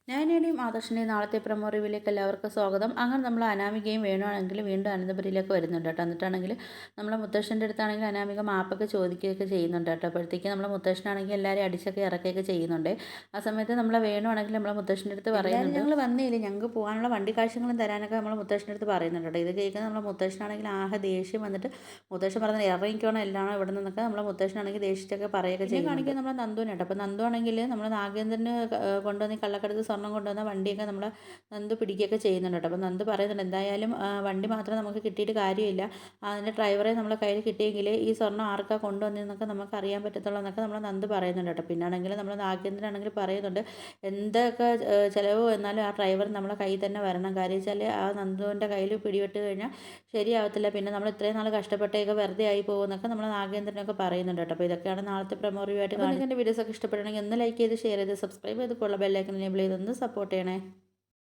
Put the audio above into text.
നയനയുടെയും ആദർശിൻ്റെയും നാളത്തെ പ്രൊമോ റിവ്യൂവിലേക്ക് എല്ലാവർക്കും സ്വാഗതം. അങ്ങനെ നമ്മൾ അനാമികയും വേണുവാണെങ്കിൽ വീണ്ടും അനന്തപുരിയിലേക്ക് വരുന്നുണ്ട് കേട്ടോ. എന്നിട്ടാണെങ്കിൽ നമ്മളെ മുത്തശ്ശൻ്റെ അടുത്താണെങ്കിൽ അനാമിക മാപ്പൊക്കെ ചോദിക്കുകയൊക്കെ ചെയ്യുന്നുണ്ട് കേട്ടോ. അപ്പോഴത്തേക്ക് നമ്മളെ മുത്തശ്ശനാണെങ്കിൽ എല്ലാവരെയും അടിച്ചൊക്കെ ഇറക്കുകയൊക്കെ ചെയ്യുന്നുണ്ട്. ആ സമയത്ത് നമ്മളെ വേണുവാണെങ്കിൽ നമ്മളെ മുത്തശ്ശൻ്റെ അടുത്ത് പറയുന്നുണ്ട്, ഞങ്ങൾ വന്നില്ല, ഞങ്ങൾക്ക് പോകാനുള്ള വണ്ടി കാഴ്ചകളും തരാനൊക്കെ നമ്മളെ മുത്തശ്ശൻ്റെ അടുത്ത് പറയുന്നുണ്ട് കേട്ടോ. ഇത് കേൾക്കുന്ന നമ്മളെ മുത്തശ്ശനാണെങ്കിൽ ആകെ ദേഷ്യം വന്നിട്ട് മുത്തശ്ശൻ പറഞ്ഞത് ഇറങ്ങിക്കോണം എല്ലാം ഇവിടെ നിന്നൊക്കെ നമ്മളെ മുത്തശ്ശനാണെങ്കിൽ ദേഷ്യത്തൊക്കെ പറയുകയൊക്കെ ചെയ്യും. കാണിക്കുക നമ്മളെ നന്ദുവിനെ കേട്ടോ. അപ്പോൾ നന്ദു ആണെങ്കിൽ നമ്മൾ നാഗേന്ദ്രന് കൊണ്ടുവന്ന് കള്ളക്കടത്ത് സ്വർണ്ണം കൊണ്ടുവന്ന വണ്ടിയൊക്കെ നമ്മൾ നന്ദു പിടിക്കുകയൊക്കെ ചെയ്യുന്നുണ്ട് കേട്ടോ. അപ്പോൾ നന്ദു പറയുന്നുണ്ട്, എന്തായാലും വണ്ടി മാത്രം നമുക്ക് കിട്ടിയിട്ട് കാര്യമില്ല, അതിൻ്റെ ഡ്രൈവറെ നമ്മളെ കയ്യിൽ കിട്ടിയെങ്കിൽ ഈ സ്വർണ്ണം ആർക്കാണ് കൊണ്ടുവന്നതെന്നൊക്കെ നമുക്ക് അറിയാൻ പറ്റത്തുള്ളൂ എന്നൊക്കെ നമ്മൾ നന്ദു പറയുന്നുണ്ട് കേട്ടോ. പിന്നാണെങ്കിൽ നമ്മൾ നാഗേന്ദ്രനാണെങ്കിൽ പറയുന്നുണ്ട്, എന്തൊക്കെ ചിലവ് വന്നാലും ആ ഡ്രൈവർ നമ്മളെ കയ്യിൽ തന്നെ വരണം. കാര്യം വെച്ചാൽ ആ നന്ദുവിൻ്റെ കയ്യിൽ പിടിപെട്ട് കഴിഞ്ഞാൽ ശരിയാവത്തില്ല, പിന്നെ നമ്മൾ ഇത്രയും നാൾ കഷ്ടപ്പെട്ടേക്ക് വെറുതെ ആയി പോകുമെന്നൊക്കെ നമ്മൾ നാഗേന്ദ്രനൊക്കെ പറയുന്നുണ്ട് കേട്ടോ. അപ്പോൾ ഇതൊക്കെയാണ് നാളത്തെ പ്രൊമോ റിവ്യൂ ആയിട്ട് കാണുന്നത്. എൻ്റെ വീഡിയോസൊക്കെ ഇഷ്ടപ്പെടണമെങ്കിൽ ഒന്ന് ലൈക്ക് ചെയ്ത് ഷെയർ ചെയ്ത് സബ്സ്ക്രൈബ് ചെയ്ത് കൊള്ള ബെല്ലൈക്കൻ എനേബിൾ ചെയ്തൊന്ന് സപ്പോർട്ട് ചെയ്യണേ.